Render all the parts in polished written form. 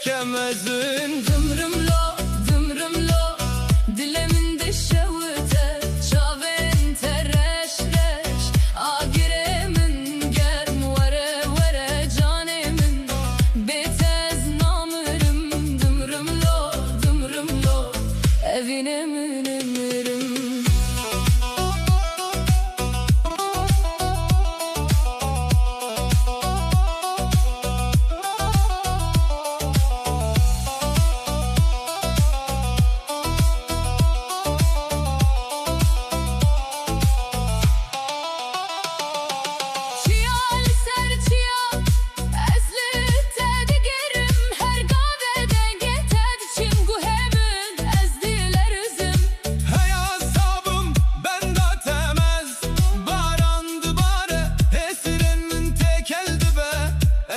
çekemezsin. Dımrım lo, dımrım lo, dilemin de şevte, çaven tereş reş, agiremin germ vere vere canemin, betez namırım. Dımrım lo, evine münemirim.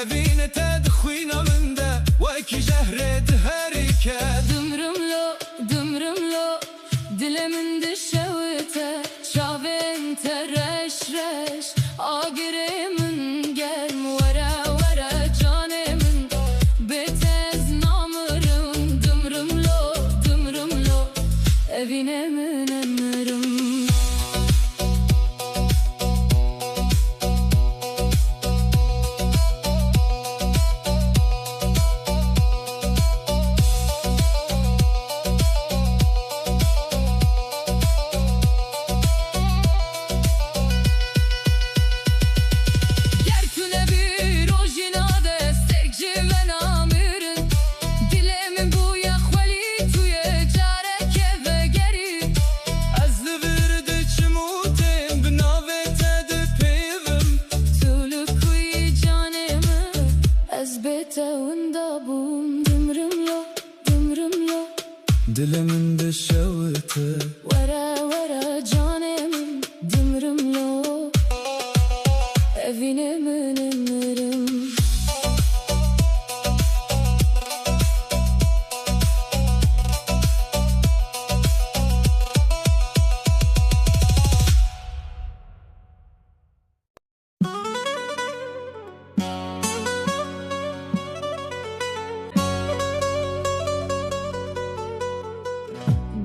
Evine tedxuyna minde veki jehred herike. Dımrım lo, dilemin de şevte, çaven tereş reş, agiremin gelm vere vere canemin, betez namırım. Dımrım lo, evine münemirim. Dilimin de şevte, vere vere canemin. Dımrım lo, evine münemirim.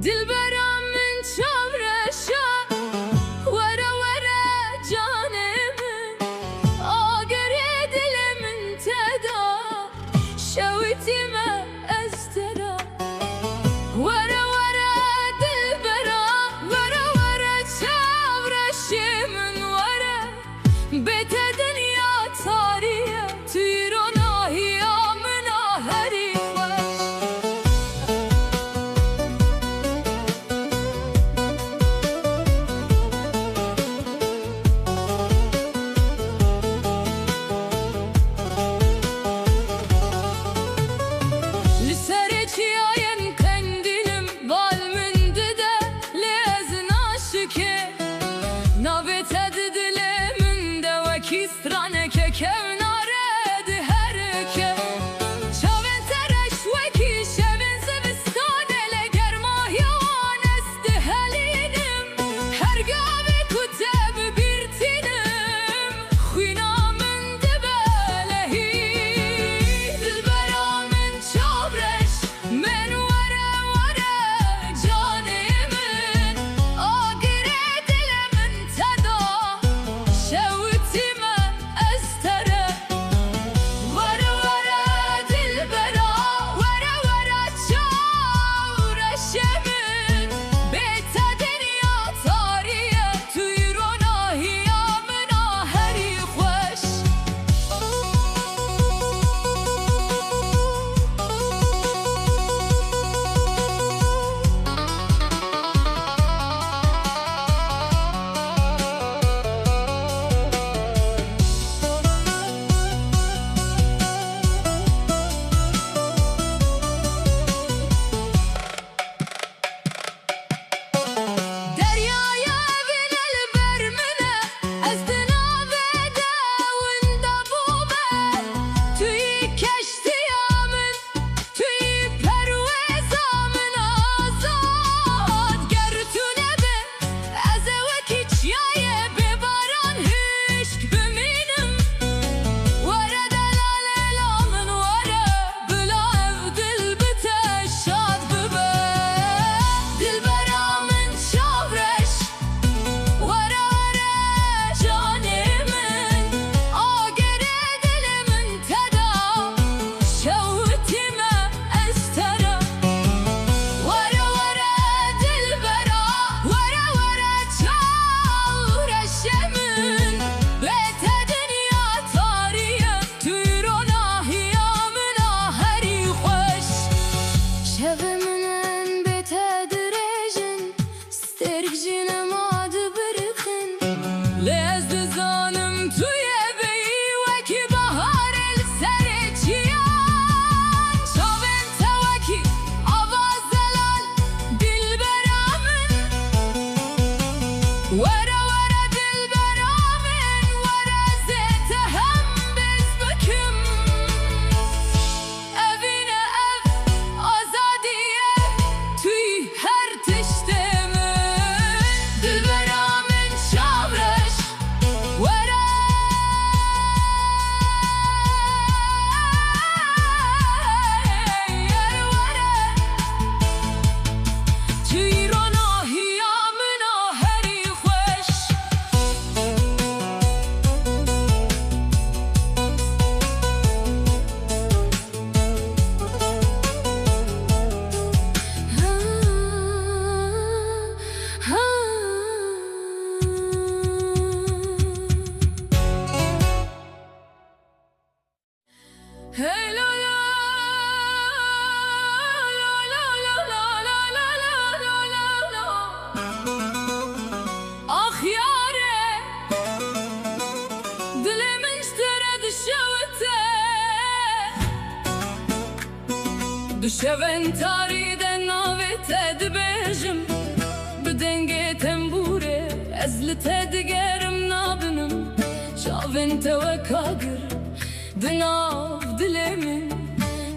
Dilberamın çavreşa, vere vere canemin, agere dilemin teda, şevitime estera. Vere vere dilbera, vere vere çavreşimin vere, bete dünya tarihe, tüyrona hiyamına herife. Şevtime estere بشون تاری دناوت دبیجم بدنگ تنبوره از لتدگرم نابنم شاون توکاگر دناف دلمن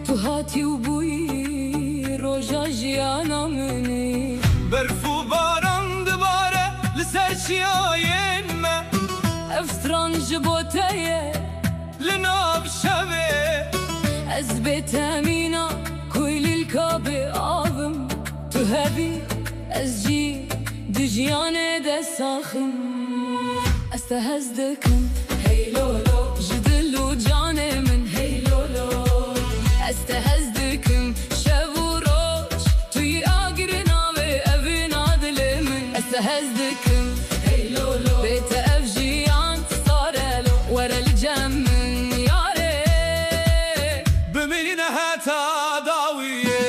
تو هاتی و بوی روژا جیانا منی برفو باران دوباره لسر چیاین ما افترانج بوتایه لناب شوه از بیت امینا کویل الکابه آبم تو هبی از جی دجیان دستاخم استهزدکم هی لولو جدلو جان من هی لولو استهزدکم شب و روز توی آگرنا و اوینا دل من استهزدکم هی لولو بیت افجیان صارلو ورا الجمن یاره بمینه هتا داویه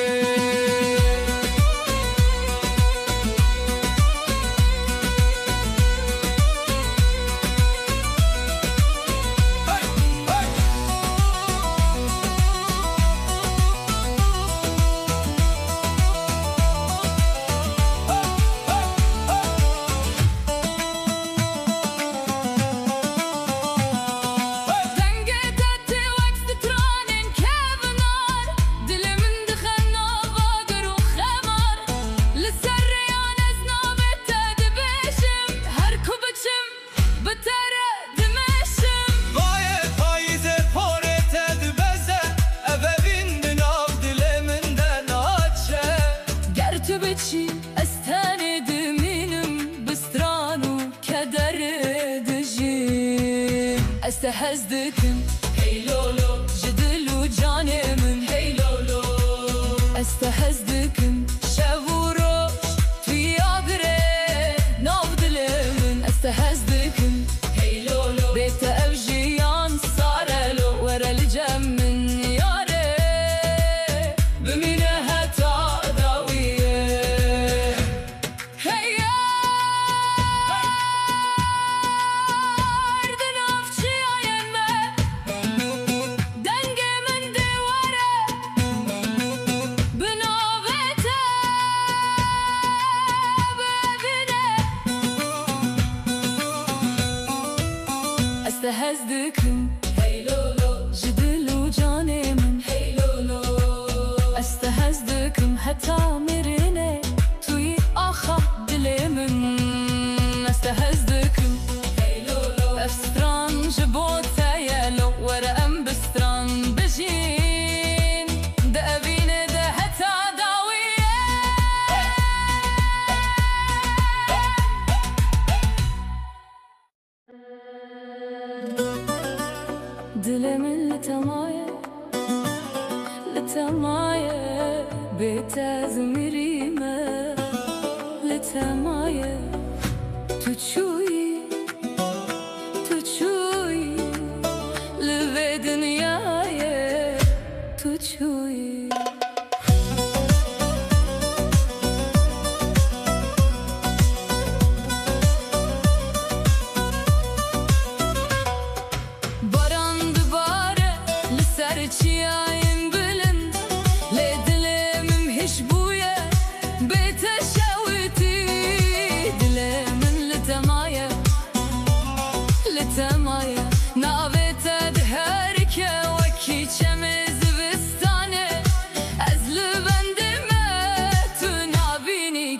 استهزدكم هي لولو جدلو جاني من هي لولو استهزدكم شابوروش في عبري نافضل من استهزدكم هي لولو بيت أوجيان صارلو ورا الجمن ياري بمينها تعداوية هيا استهزدكم هي لولو جدلو جاني من هي لولو استهزدكم حتى مريني توي آخا دلي من استهزدكم هي لولو أفستران جبوت ثيالو ورا أم بستران بجين ده أبيني ده حتى داوية دل من لتماية بيت زمريمة لتماية تشوي لبي دنياية تشوي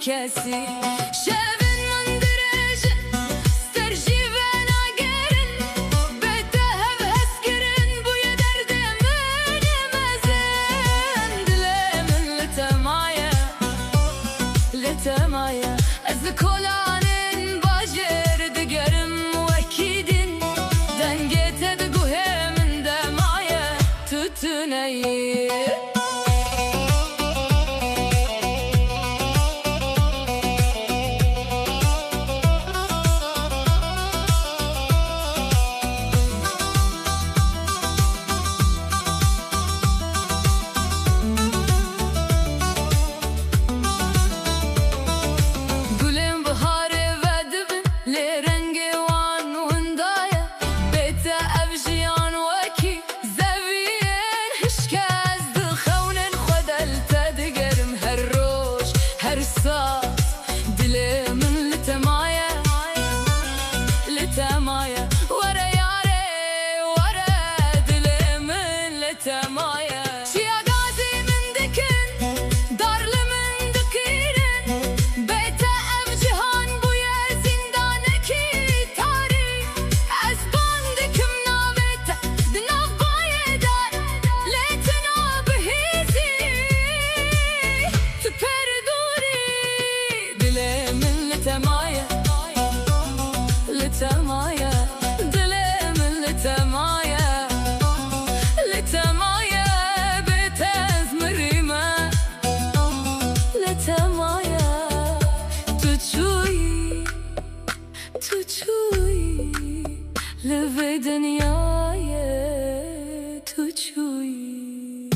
كاسي شافن من درجة استرجي بنا قرن بيتها بهسكرن بويا درد من مازن دلي من لتمايا أزكولان باجر دقرم وكيدن دنجت دقوه من دمايا دنیای تو چویی.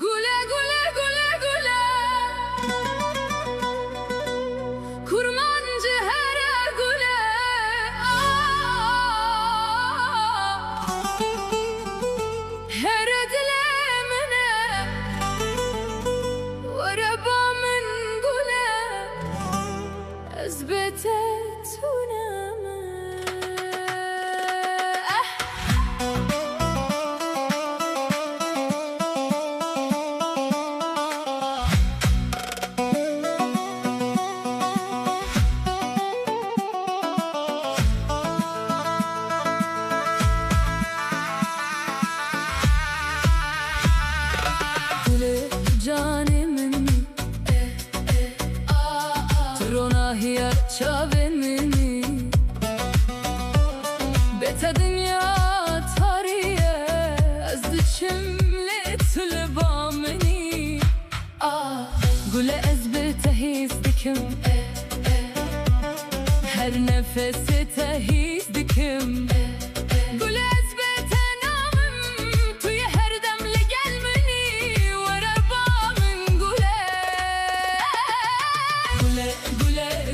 گله گله گله گله kurmancı her gule her dilemine وربا من gule ezbete tuneme. Canımın Tronahia çavenini Beta dünya tarihe Azdı çimli tülbameni Gule ezbete hizdikim Her nefesi tehizdikim Gule ezbete namım Tüye her demli gelmeni Gule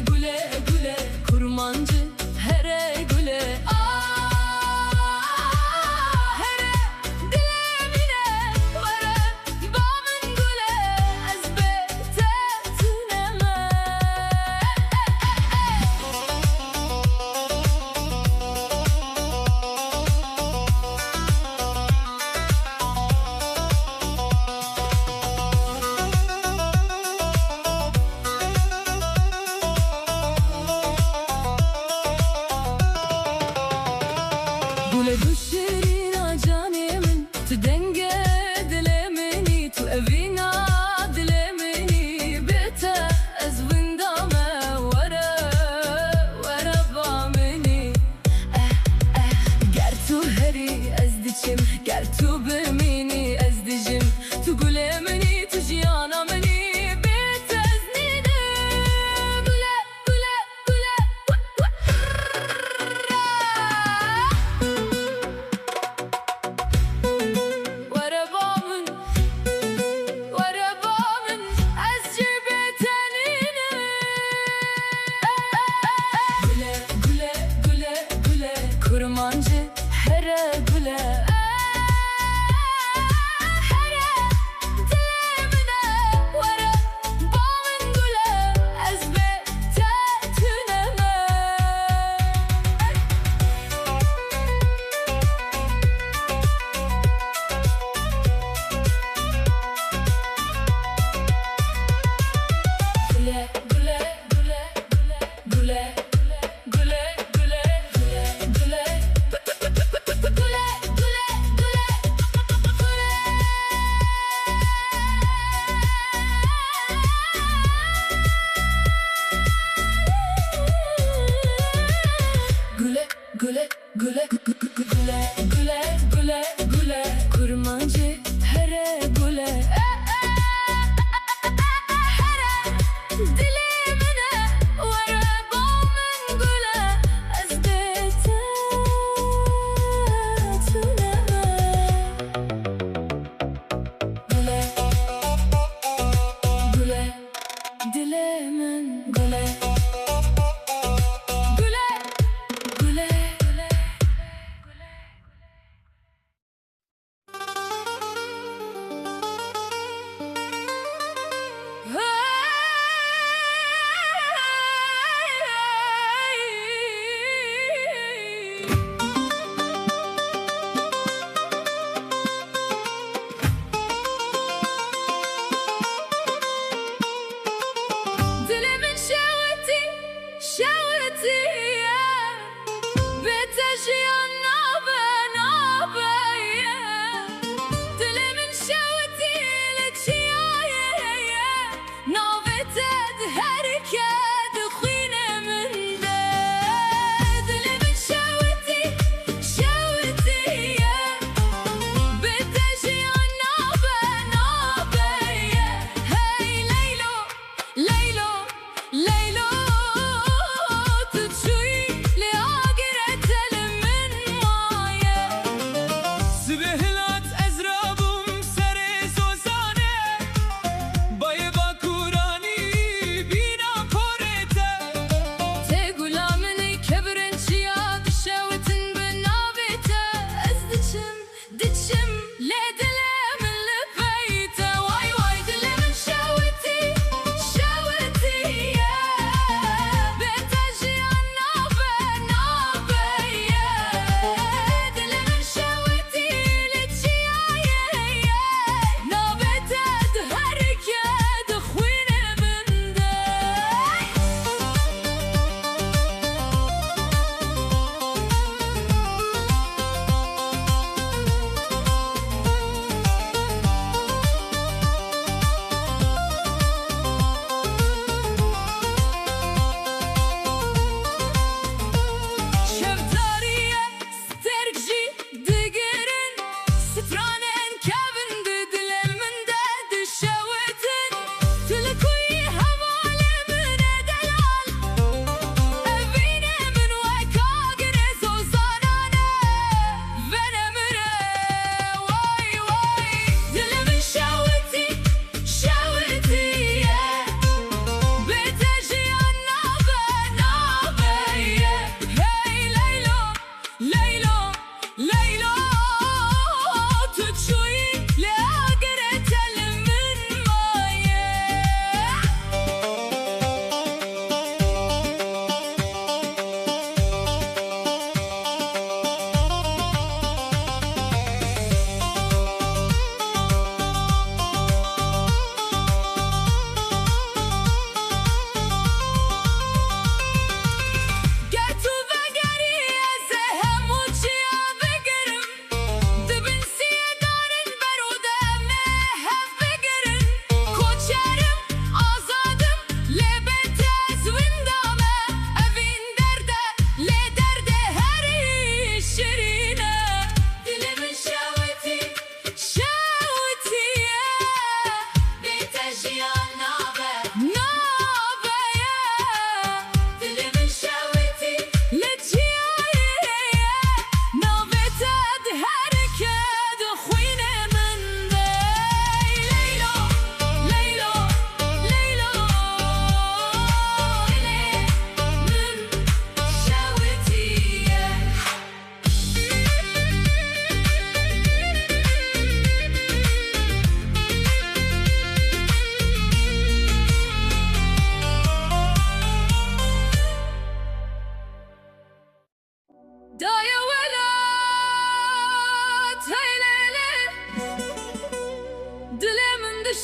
gule gule kurmancı here gule here dilemine vara bamın gule ezbete tuneme.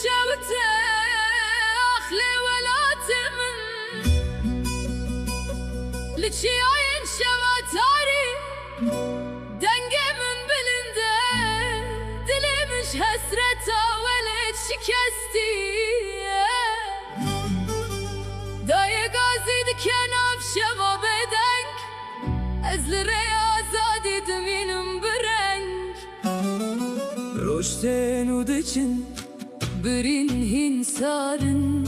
دشوته أخلي ولا تمن لچی آین شواتاری دنگه من بلنده دلمش حسرتا ولد شکستی دای گازی دکن آف شوا بدنگ از لره آزادی دمینم برنگ روشتن و دچن برین هین سارن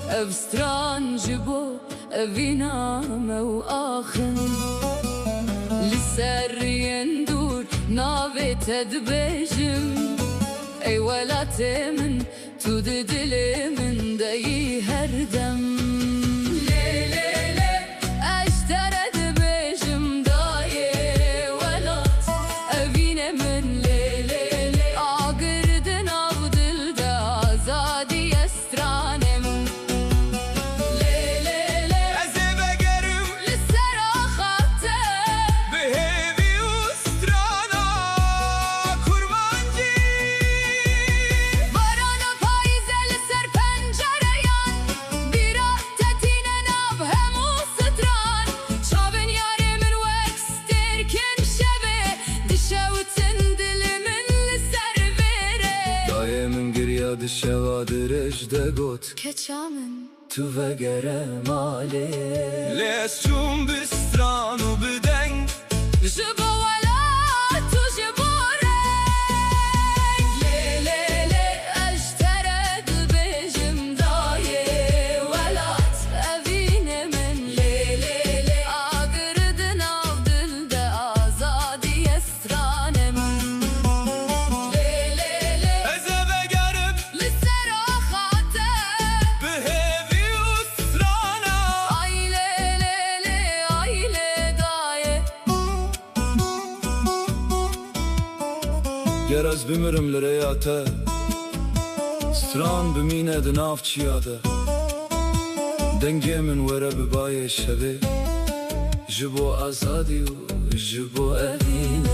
افستران جبو افینامه و آخن لسر یندور ناوی تدبیجم ای ولات من تو دل من دایی هر دم لیلی اشتر دبیجم دایی ولات افین من لیلی آگردن آو دل دا آزادی استرانم دشوا درج دگوت کچامن تو وگره مالی لیس چون بستران و بدنگ جبو ولا تو جبو رنگ لیلی اشترد بجم دایی ولات اوین من لیلی آگردن آف دل ده آزادی استرانم گر از بمیرم لریاته ستران بمینه دناف چیاده دنگی من وره ببای شبه جبو آزادی و جبو اوینه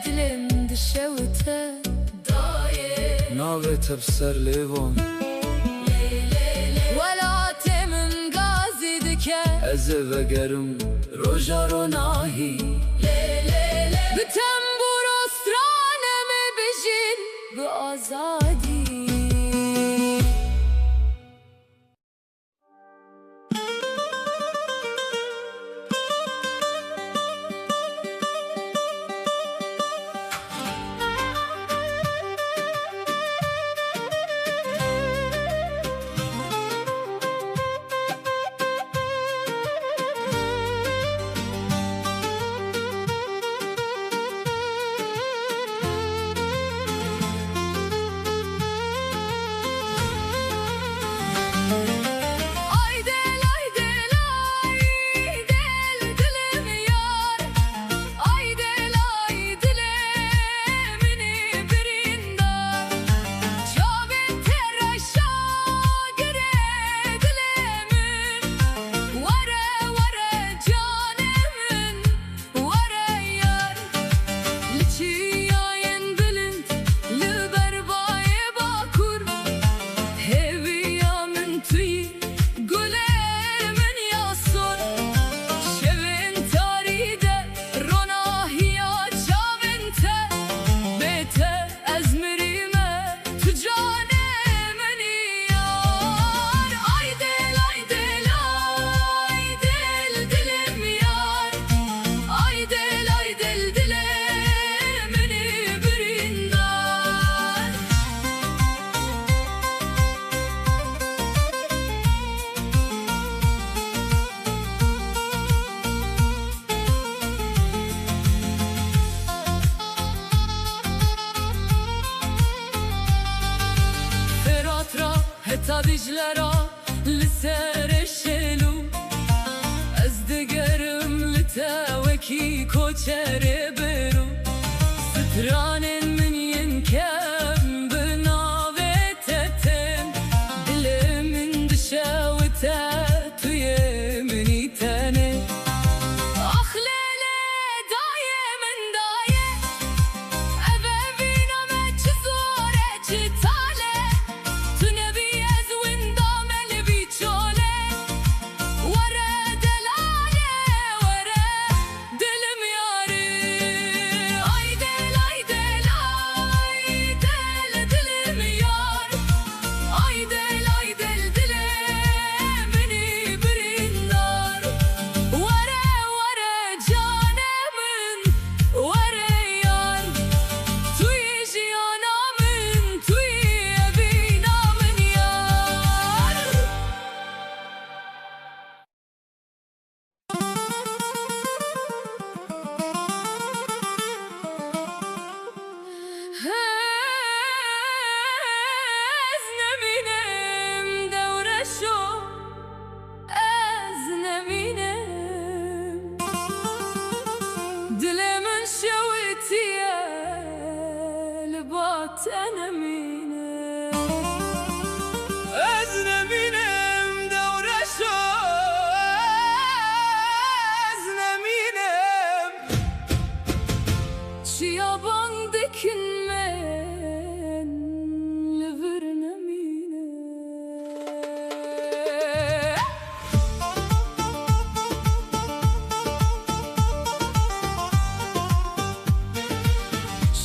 دلم دشوته دایه ناوی تبسر لیوان ولات من غازی دکه از وگرم روژا رو ناهی بتنبور استرانم بجین به آزادی تا دیجلرا لسر شلو از دگرم لتاوکی کوچره برو ستران من ینکم بناوتتن دل من دشاوتا توی منی تنه آخلیله دایه من دایه اوه بینامه چه زور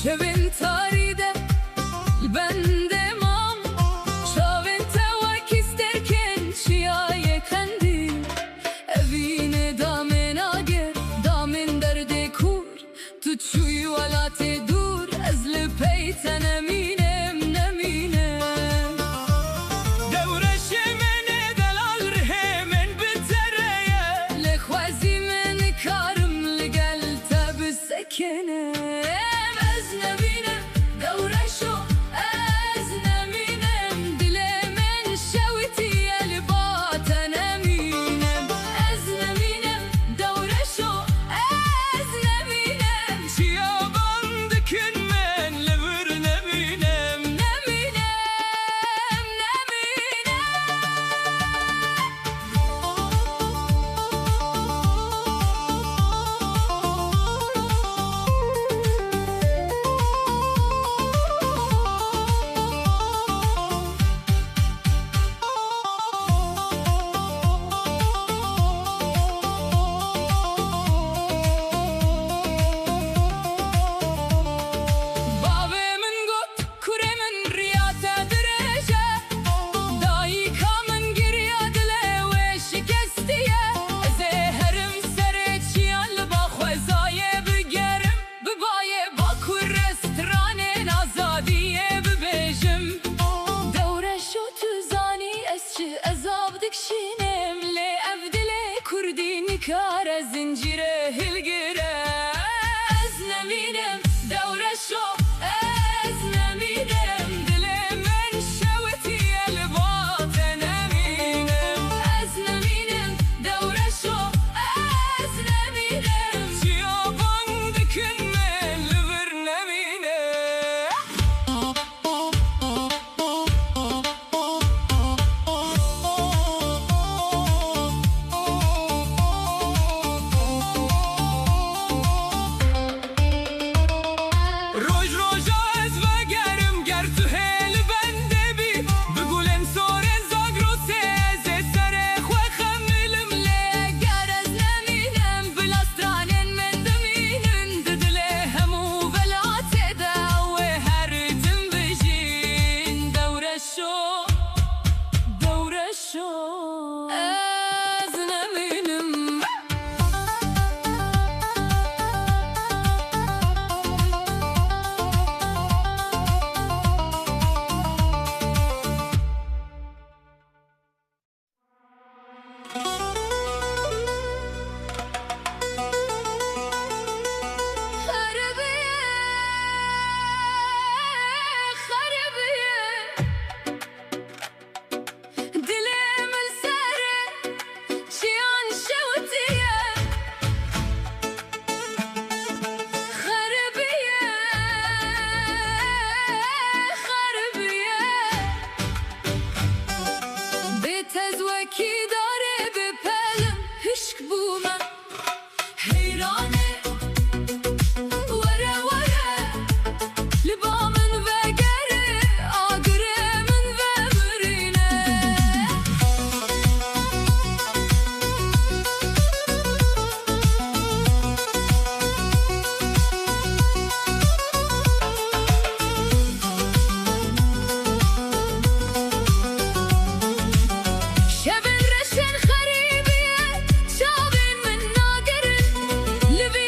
شبن تاريده البند مام شاون تواك isterken şiyaye kendi evine damen ager damen derde kur tut şu yuvalate dur ezli peyten eminem neminem devreşe mene delal rehemen bitereye lehvazi men karım legel tab sekene Kara zincire hilgire ezneminem devre şo ezneminem dilemen şeveti elbaten eminem ezneminem devre şo ezneminem şiyaban dikünmen livir neminem Living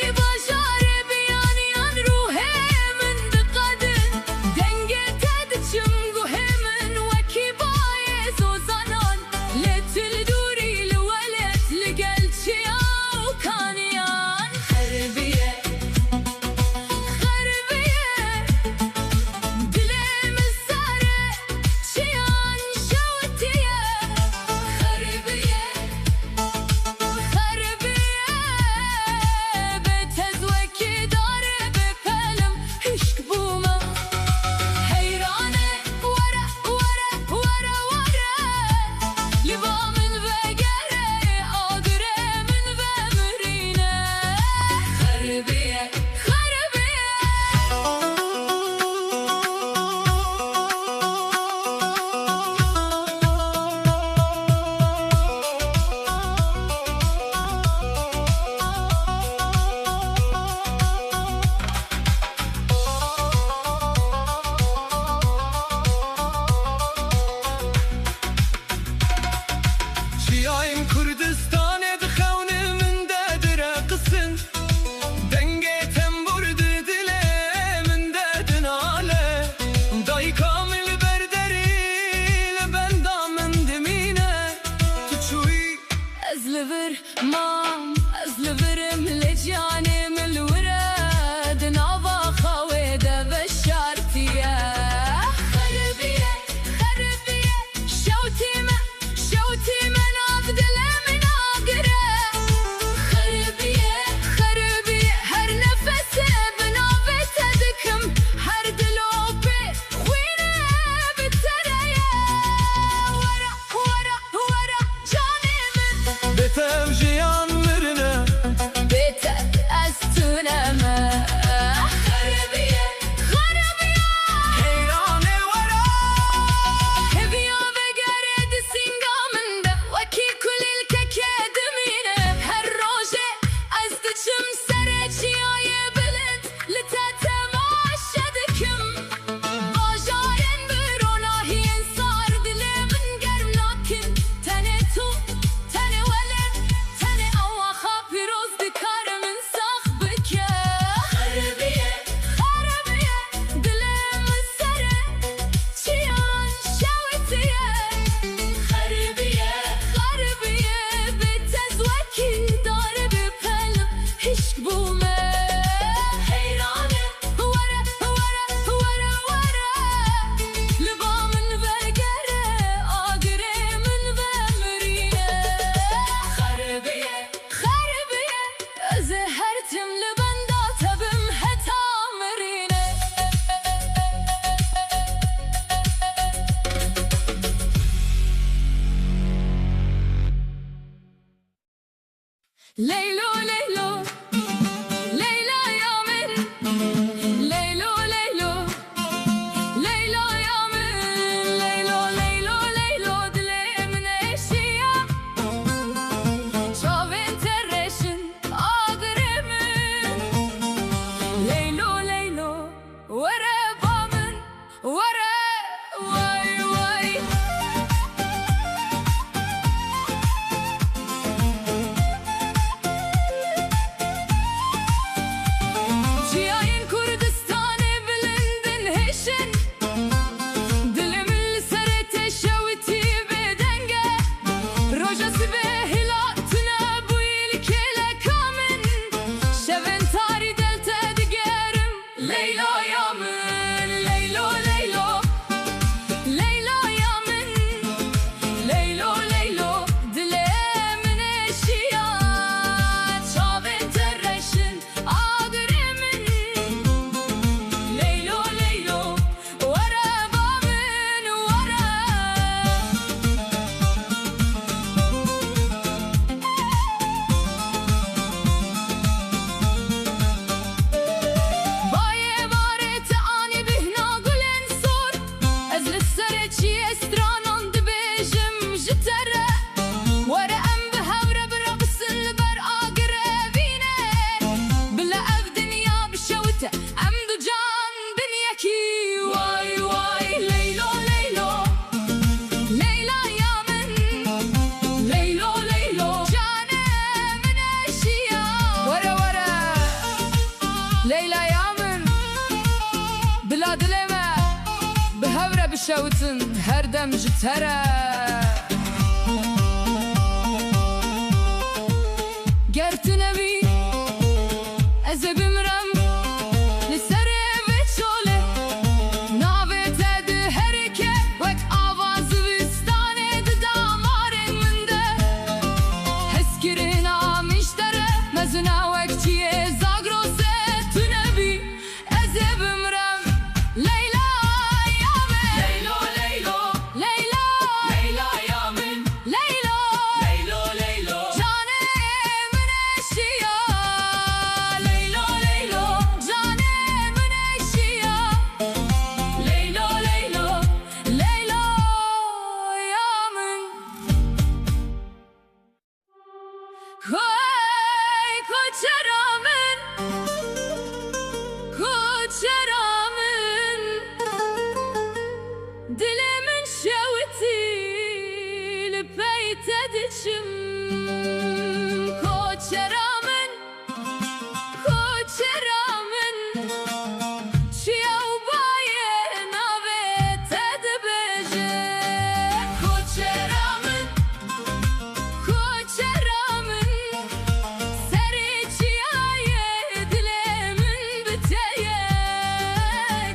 Leylo leylo Leyla yamin Leylo leylo Leyla yamin Leylo leylo leylo Dilemin eşiya Çavin terreşin Ağrımın Leylo leylo Vere bamın Vere vay vay Ciyayın Kurdistan'ı bilindin heşin Dilimin serete şeviti bedenge Rojası ve hilatına bu ilkeyle kamin Şevin tari delte digerim Leyla yamin Leylo leylo Leyla yamin Leylo leylo Dilemin eşiya Çavin terreşin Ağrımın Leylo leylo Vere bamın vere Baye varete ani bihna gulen sor Ez lissereçi estranan dibêjim ji te re Were em bi hevre biraqsin li ber agirevîne Bile ev dinya bişewite em du can bin yekî Vay vay Leylo leylo Leyla yamin Leylo leylo Cane min eşiya Were were Leyla yamin Bila dileme Bi hevre bişewitin her dem ji te re Ger tu nevî Ez ê bimrem li serê vê çolê Navê te di herike wek ava zivistanê di damarên min de Hezkirina miştere mezina wek çiyê zagrose tu nevî Ez ê bimrem Leyla yamin Leylo leylo Leyla Leyla yamin Leylo Leylo leylo Cane min eşiya Leylo leylo Cane min eşiya Leylo leylo Leyla yamin Hey koçeramın Koçeramın Dilimin şeviti li peyte diçim Koçeramın Koçeramın Çiyav baye nave te dibêje Koçeramın Koçeramın Serê çiyaye dilimin biteye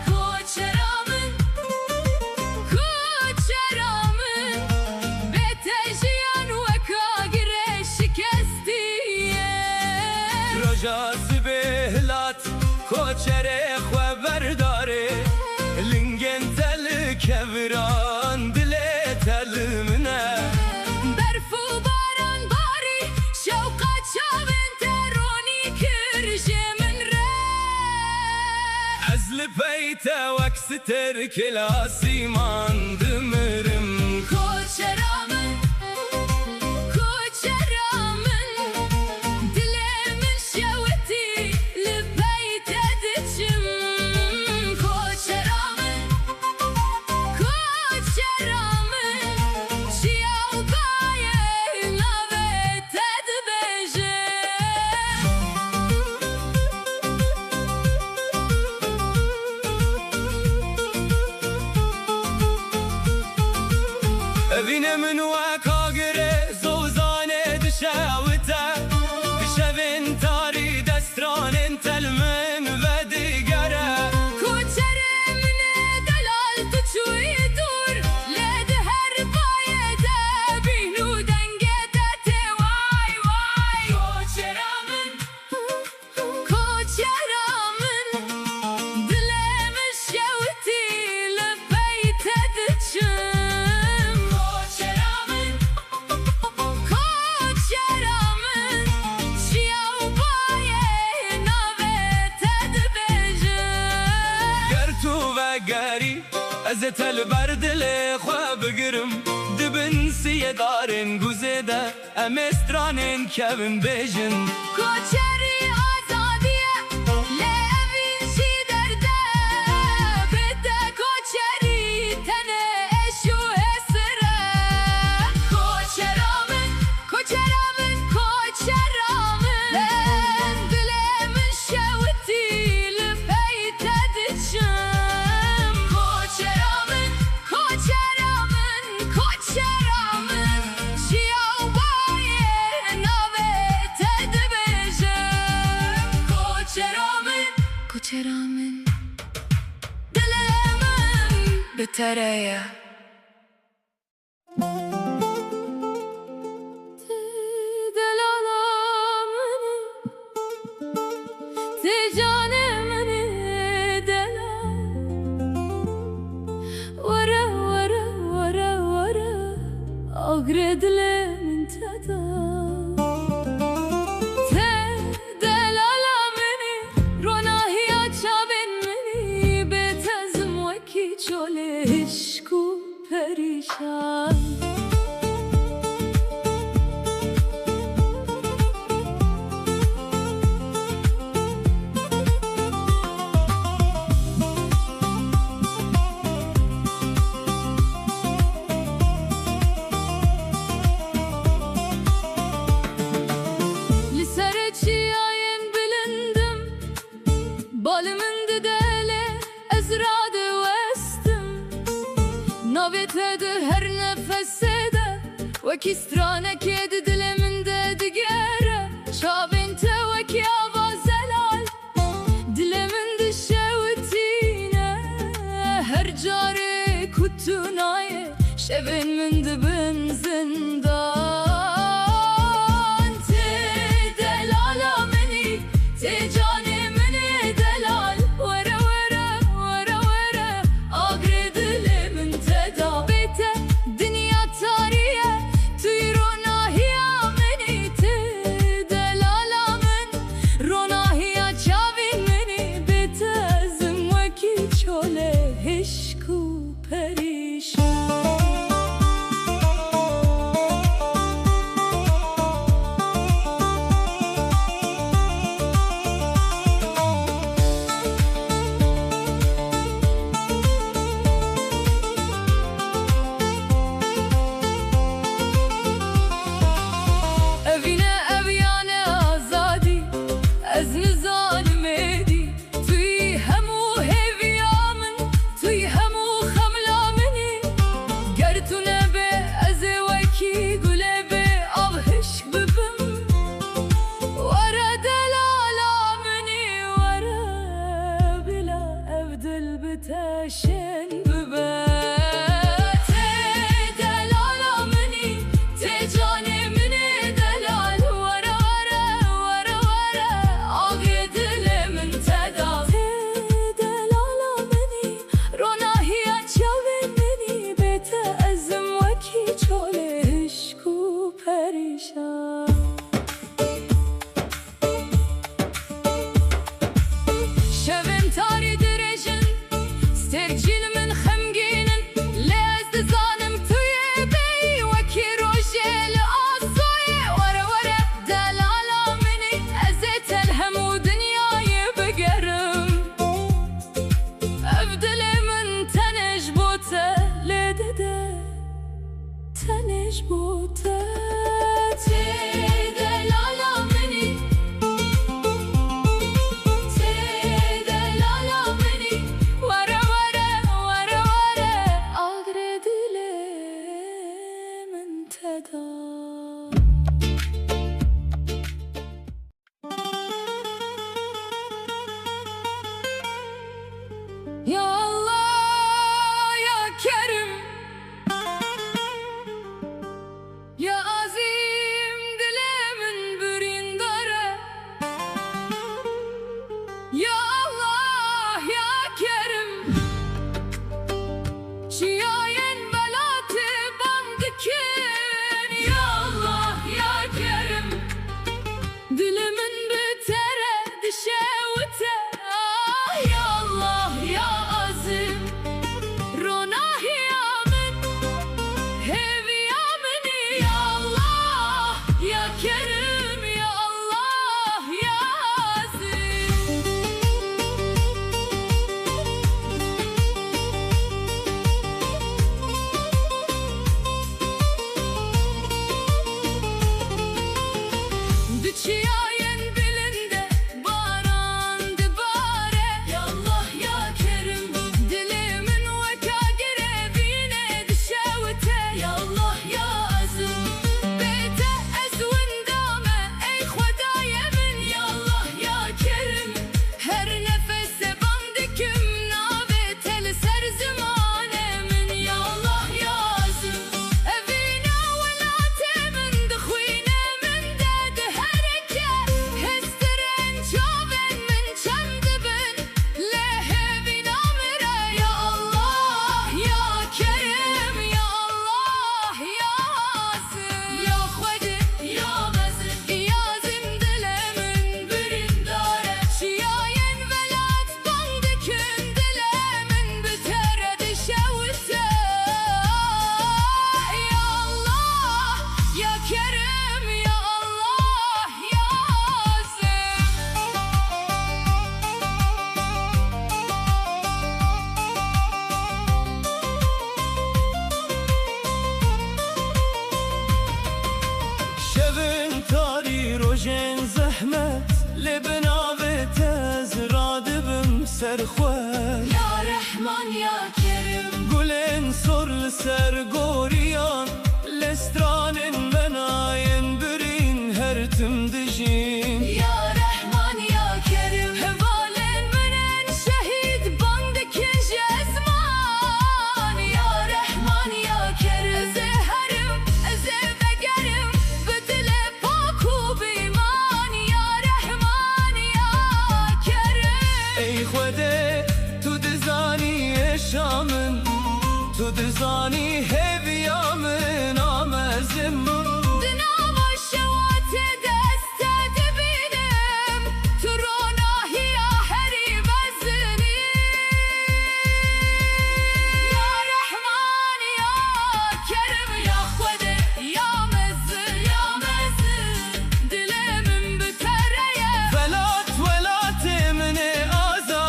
Koçeramın Koçeramın Bete jiyan weka gire şikestiye Rojası behlat Koçere xwe berdare Lingen tel kevran Dile tel mine Berfu baran bari Şevqa çavin teroni kir jemin re Ez li peyte wek ster kilasiman dimirim Koçeramın Koçeramın Dilimin şeviti li peyte diçim Koçeramın Koçeramın Çiyav baye nave te dibêje Evine min wek agire Zozane dişewite Dişevin tarî destranên telmin ve digere Koçerimne delal tu çuyi dur Ledi her baye de bihnu denge de te vay vay Koçeramın Koçeramın Dilemin şeviti li peyte diçim Koçeramın Ez tel berdilê xwe bigirim dibin siye darên guzê de em ê stranên kevin bêjin Koçerî azadiye lê evîn jî derde bête koçerî tenê eş û hêsire Koçera min, koçera min, koçera min Ên dilê min şewitî li pey te diçim Koçera min, koçera min, koçera min Jiya û bayê navê te dibêjim Koçera min, koçera min Dilê min bi tere ye أغرد لي من تدا دلالة مني رونا هي تشابن مني بتزم وكي جولي عشقو پریشان Balımın didele ezradı vestim Navetedi her nefesede Veki strane kedi dilimin de digere Şabinte veki avazelal Dilimin de şevtine Her cari kutunaye Şevin min dibin zindan Te delala meni Te cane Teşen bibe Te delala mini Te cane mini delal Vara vara vara vara Ağrı dilimin teda Te delala mini Rona hiya çavin mini Bete ezim vaki çole Hişku perişan Şevin tari direjin Stercil min xemgînin lê ez dizanim tu yê bêyî wekî rojê li asayê Were were delala minî ez ê tel hemû dinyayê bigerim Ev dilê min tenê ji bo te lê dide tenê ji bo te Te delala minî Ya Allah ya Kerim Ya Aziz سرخوش يا رحمن يا كريم گلن سر سر گوریان لسترانن مناین برین هر تم دجین يا رحمن يا كريم هبالن منن شهيد بندكن جزمان يا رحمن يا كريم زهرم زبقرم بدل باكو بيمان يا رحمن يا كريم ای خوده تو دزانی شامن تو دزانی هویامن آمزم دنام الشوات دست دبينم ترونا هي حريب الزني يا رحمن يا كريم يا خودي يا مزل يا مزل دلم بتريا ولات ولات من آزا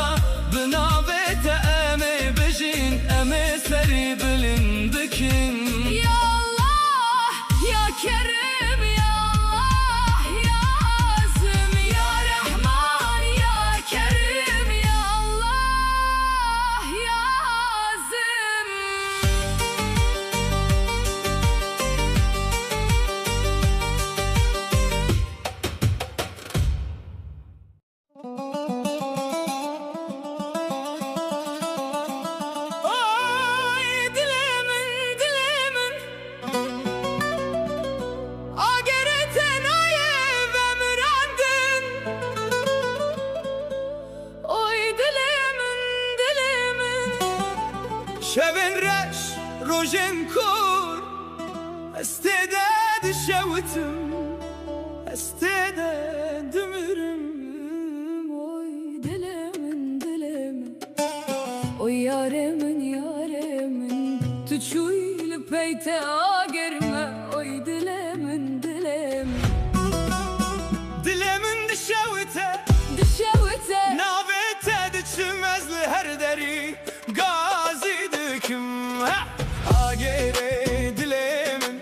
بنابت امه بجین امه سری بلندکن يا الله يا كريم يا الله يا عظيم يا رحمن يا كريم يا الله يا عظيم Ay dilemin dilemin Agereten ayev emrandın Oy dilemin dilemin شبن رش روژن کور استعداد شوتم استعداد دمرم Oy dilemin dilemin Oy yaremin yaremin Tüçüylü peyte agirme Oy dilemin dilemin Dilemin dişevite Dışavete Navete düşmezli her deri Gazi döküm Agere dilemin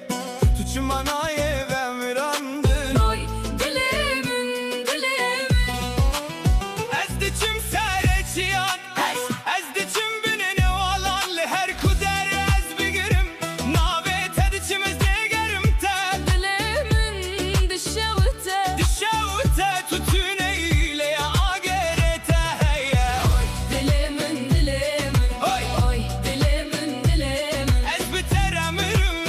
Tüçmanayı ve mirandın Oy dilemin dilemin Ez diçim sereçiyan Ez diçim binini olan her kuder ez bigirim Navete diçim ez degerim te Dilemin dışavete Dişevte tutun eyle ya agerete heye Dilemin dilemin Oy. Oy dilemin dilemin Ez biter emirim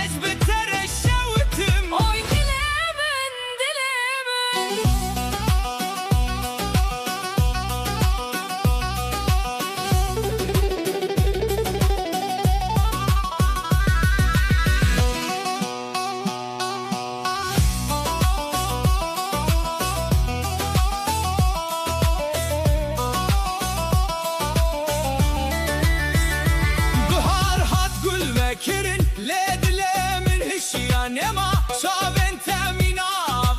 Ez biter eşşevtim Oy dilemin dilemin Duhar hat gül ve kirin Le dilemin hişyan ema Şaben temina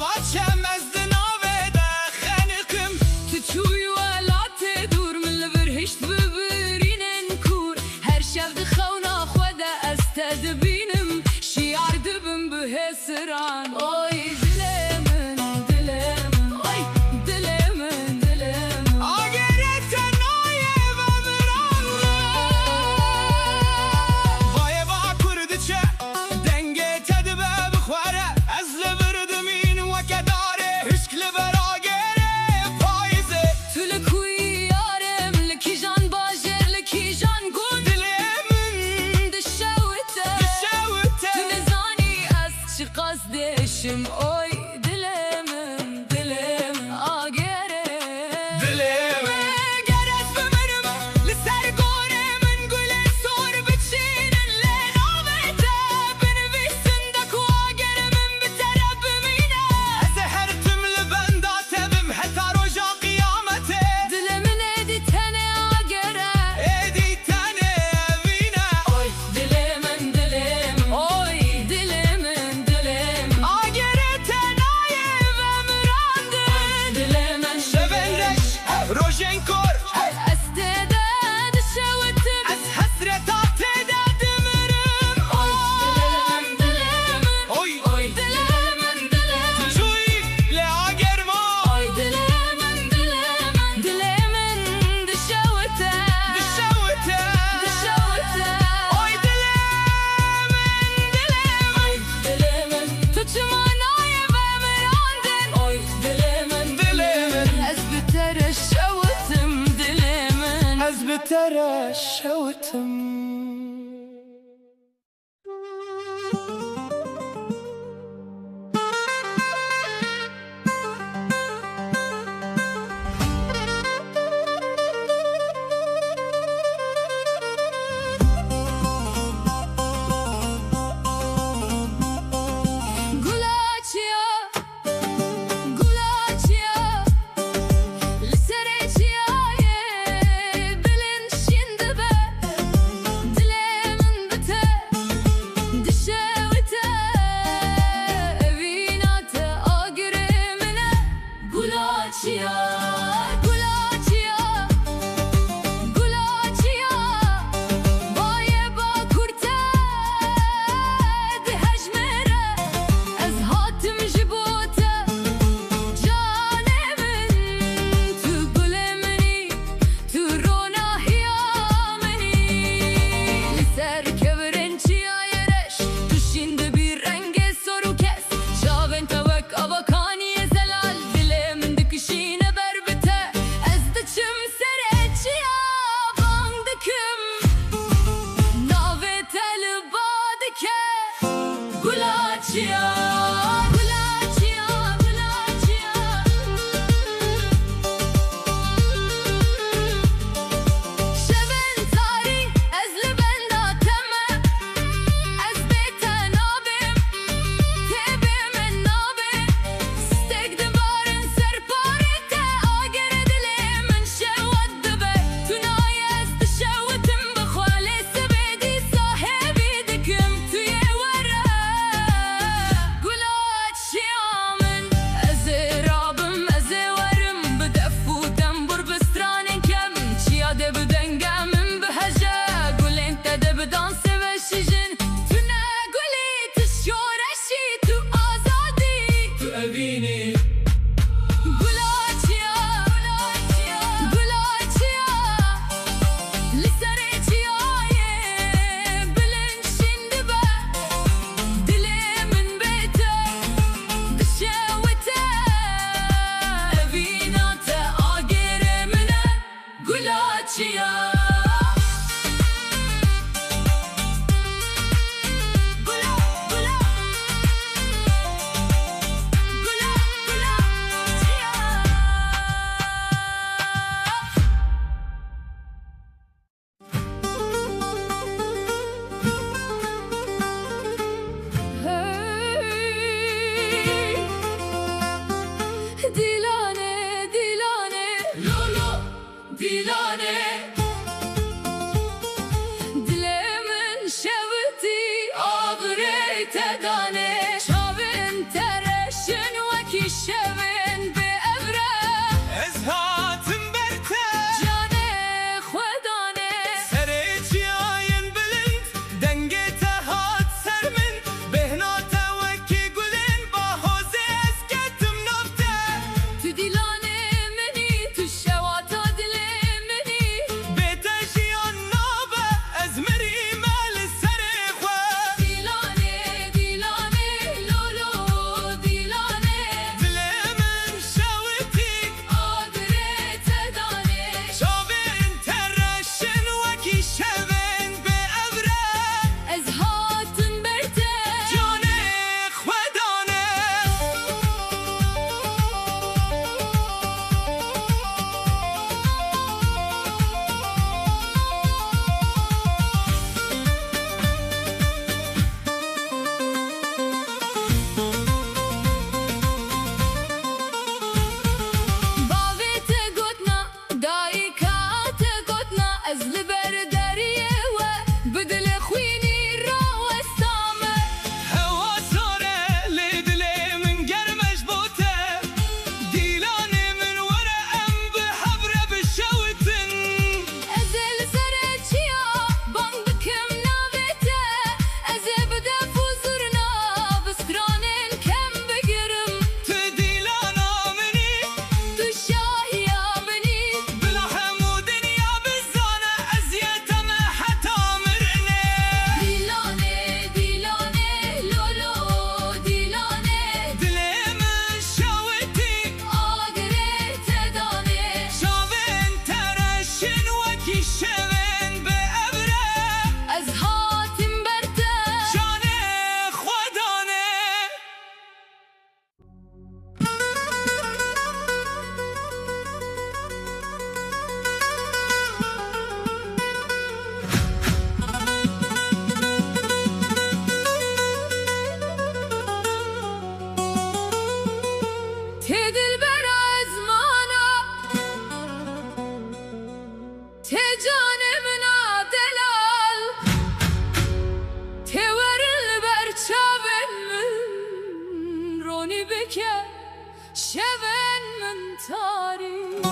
Vaçemezdi navede Xenikim تچوی ولات دور من لبرهشت ببرینن کور هر شب دخونا خدا استد بینم شیار دبم به سران اوی دلمن دلمن اوی دلمن دلمن Agerete naye ve miranda Vaye va kurdiçe Denge tedbe bixware Ez li birdimin vekedare Hişk li beragere Paize تل کوی یارم لکی جان باجر لکی جان گون Dilemin دشوته Dişevte تو نزانی از چی قصدشم اوی دلمن دلمن آگره Dilemin Gerez bimirim Li ser goremin Güle sor biçinin Le navete Binivisin de kuagerimin Bitere bimine Ez her tümlü benda tebim Heta roja kıyamete دلمن ادی تنه آگره Edi tane evine اوی دلمن دلمن اوی دلمن دلمن Agerete دره شوتم بکە شەوێن من تاریک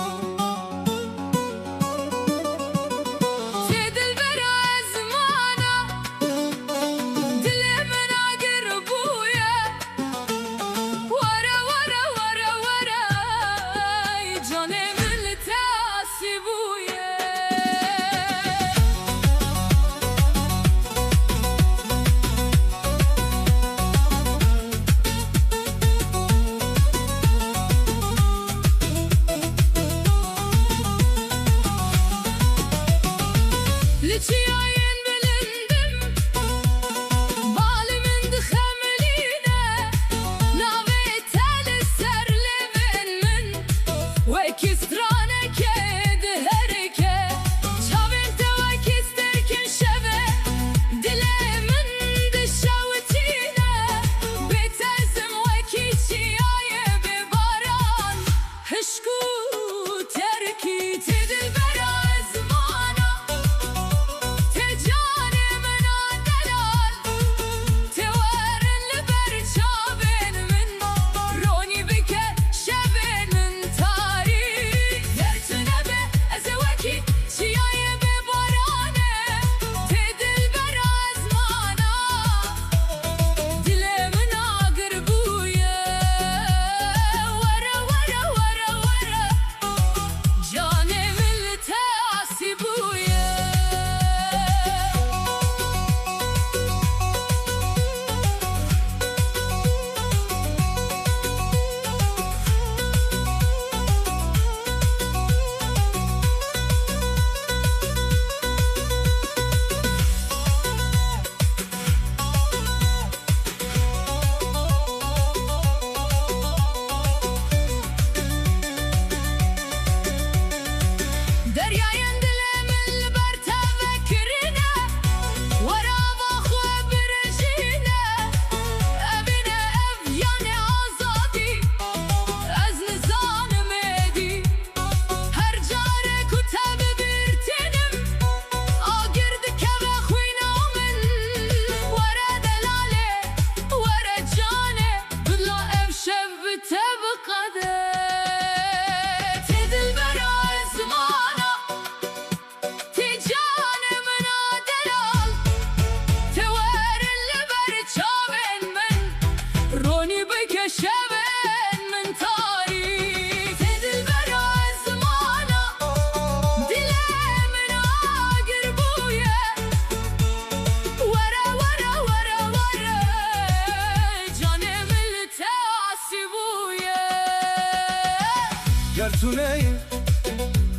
تونەیە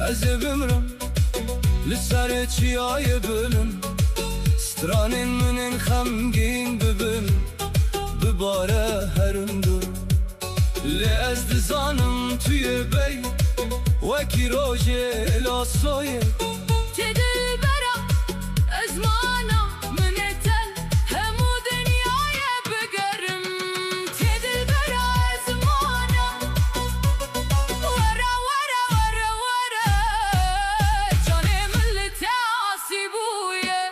ئەزێ بمرم لەسەرێ چیایە بنم سترانên منên xemgîn bibin bibare herin dur lê ez dizanim tu yê bey wekî rojê lasoyê tê dilbera ezmana minê ten hemû dinyayê bigerim tê dilbera ezmana were were were were canê min li te asî bûye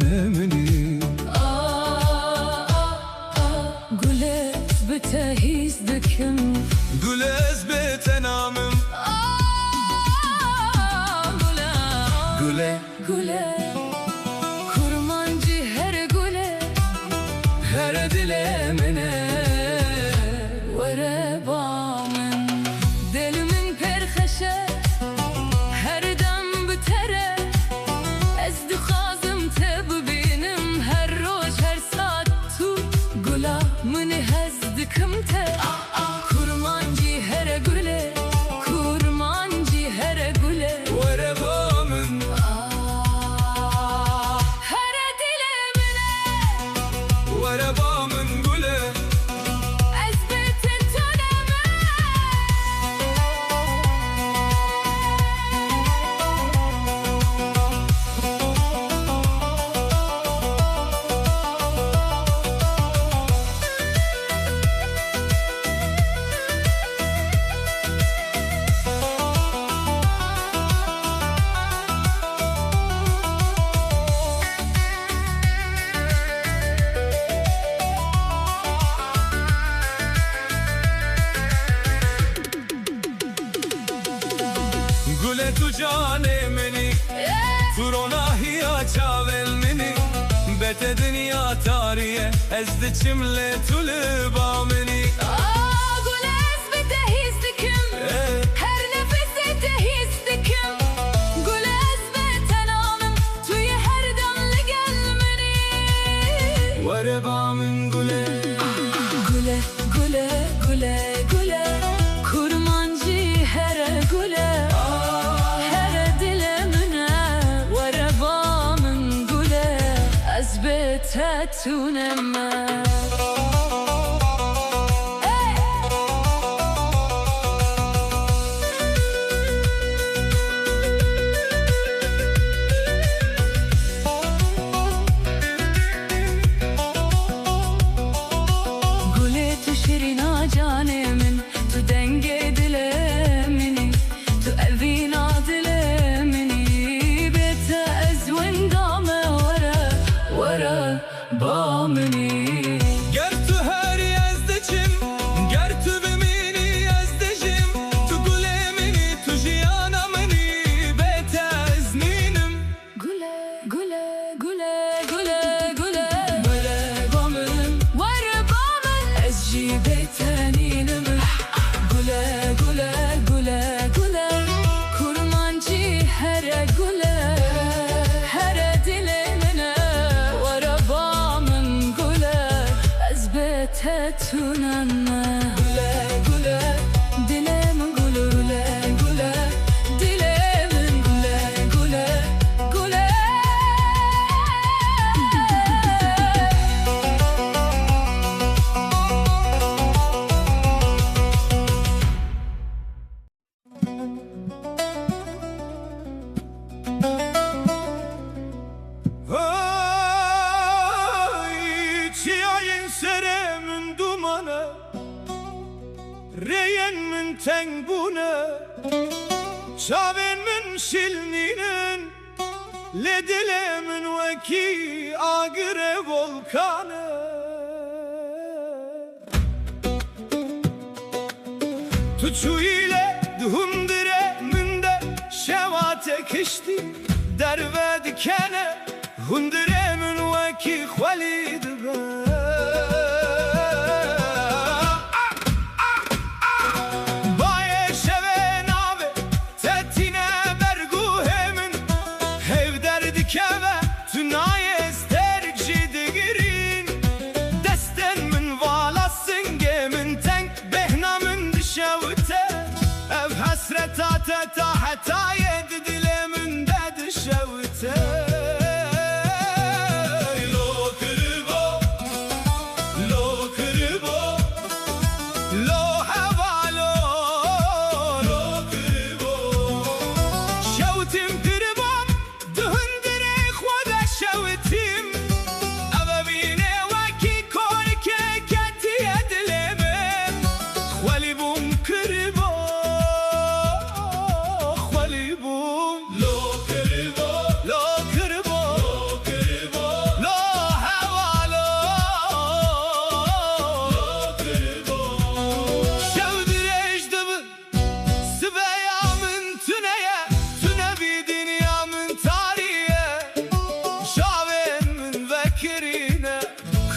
منی Gulez bitehiz dikim Gulez betenamım Gule Gule Kurmancı her gule her dilemine Vere bağımın Delimin perxeşe Her dem bitere Ez dixazım teb benim Her roş her saat tu Gula mını hez dikim te Kurmancı her gule Kurmancı her gule Vere bağımın Her dilemine Vere bağımın gule Ez bitin töneme Gule tu cane meni Turona hiya çavel meni Bete dünya tarihe Ezdi çimle tülü bağmeni Gule ez bitehiz dikim Her nefese tehiz dikim Gule ez betenamım Tüye her damlı gelmeni Vere bağımın gule Gule, gule, gule, gule Kurmancı her gule Her dilemine Vere bağımın gule Ez bete tüneme Gule tu şirina canemin Tu denge dilemini Tu evina dilemini Bete ez wendame Vere bağımını Ger tu her yazdıçım Ger tu bimini yazdıcım Tu gule meni tu jiyana meni Bete ezninim Gule, gule, gule, gule, gule Vere bağımın Vere bağımın Ez jibeteninim Gule, gule, gule, gule Kurmancı her gule Her dilemine Vere bağımın gule Ez bete tünenme Gule, gule Dilemin gule, gule, gule Dilemin gule, gule, gule Ay çiyayın seremin dumanı Reyen min teng bune Çaven min şilninin Ledilemin veki agire volkanı Tuçu ile duhundire münde şevate kişti Derve dikene hundire min veki khvalid be Baye şeve nave tetine bergu hemin Hev derdi keve tünaye sterci digirin Desten min valasın gemin tenk behnamın dişevte Ev hasretate ta hetaye dilemin de dişevte Khwali bum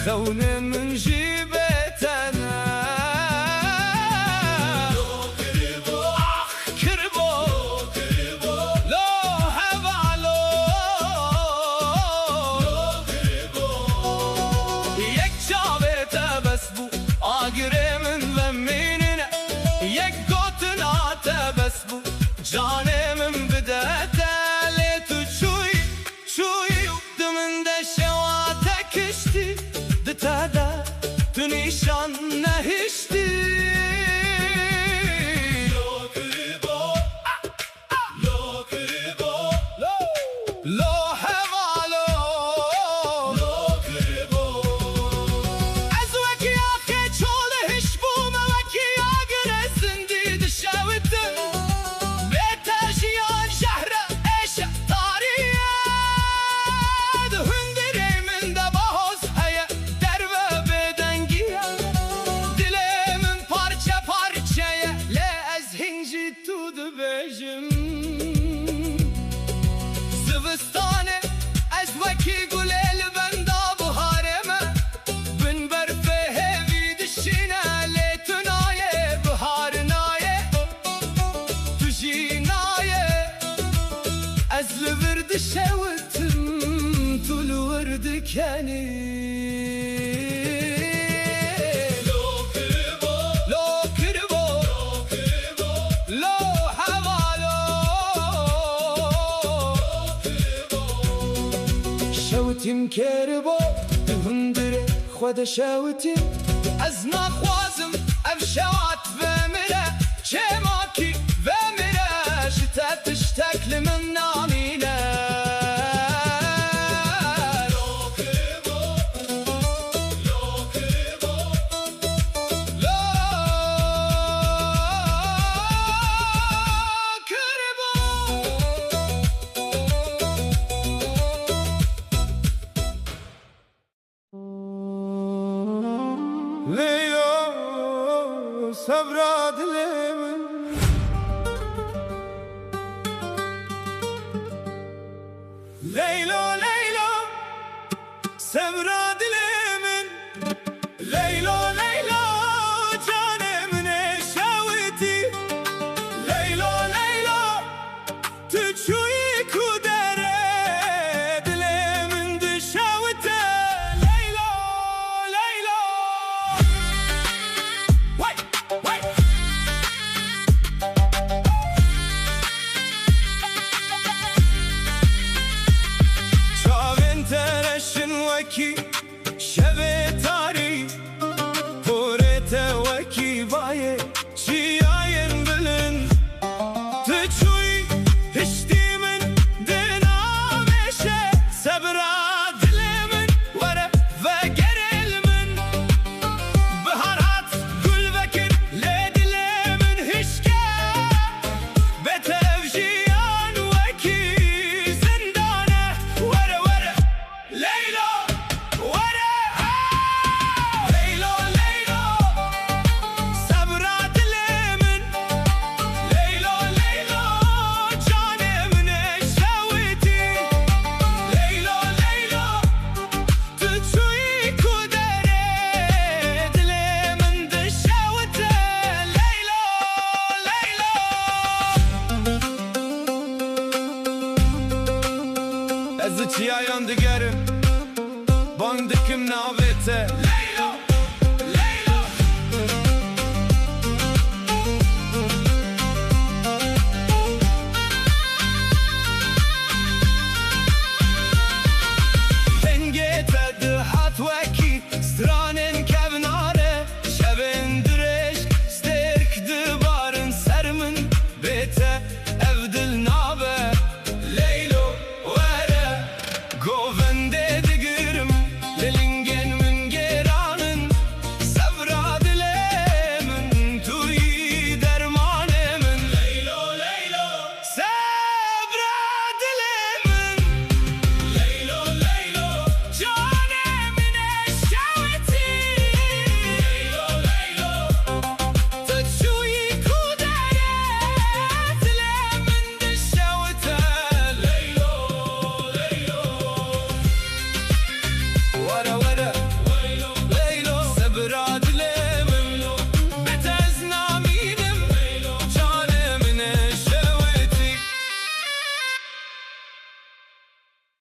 خونه من جيبتنا لو كربو كربو لو هبالو لو كربو يك جابته بس بو آگره من و منینه یک گوتن آته بس بو جانه من بده دلی تو چوی دمن ده شواته کشتی دتا ده تو نیشان نهشتی لو کریبو لو کریبو لو هوالو لو کریبو از وکی آخه چوله هشبوم وکی آگر زندی دشاوتن بتاجیان شهر اش تاریه هندری من ده باز هیا در و بدنگیه دل من parça parçaya le az hinci tudu bejim زوستانه از وکی گلل بندا بهارمه بن برفه هوی دشینه لیتنایه بهارنایه تو جینایه از لورد شوتم تو لورد کنی لو کربو لو کربو لو حوالو شوتیم کربو هندره خود شوتیم از نخوازم اف شوات بمره چه ماکی بمره شتت تشتکل من نامینه لو کربو لو کربو لو کربو Leylo sabra dilemin Leylo Leylo sabra dilemin Leylo Leylo canemin eşaveti Leylo Leylo tüçüyü kudere dilemin düşavete Leylo Leylo Wait, wait. Çavin tereşin veki şeve tari Purete veki baye çiyayen bilin Tüçüy hiştimin dinameşe Sebra dilimin vere ve gerilmin Baharat gül vekir le dilimin hişke Betevjiyan veki zindane Vere vere Leylo vere Leylo Leylo Sabra dilimin Leylo Leylo canemin eşaveti Leylo Leylo tüçüyü kudere dilimin dışavete Leylo Leylo Ez çiyayan digerim Bandikim navete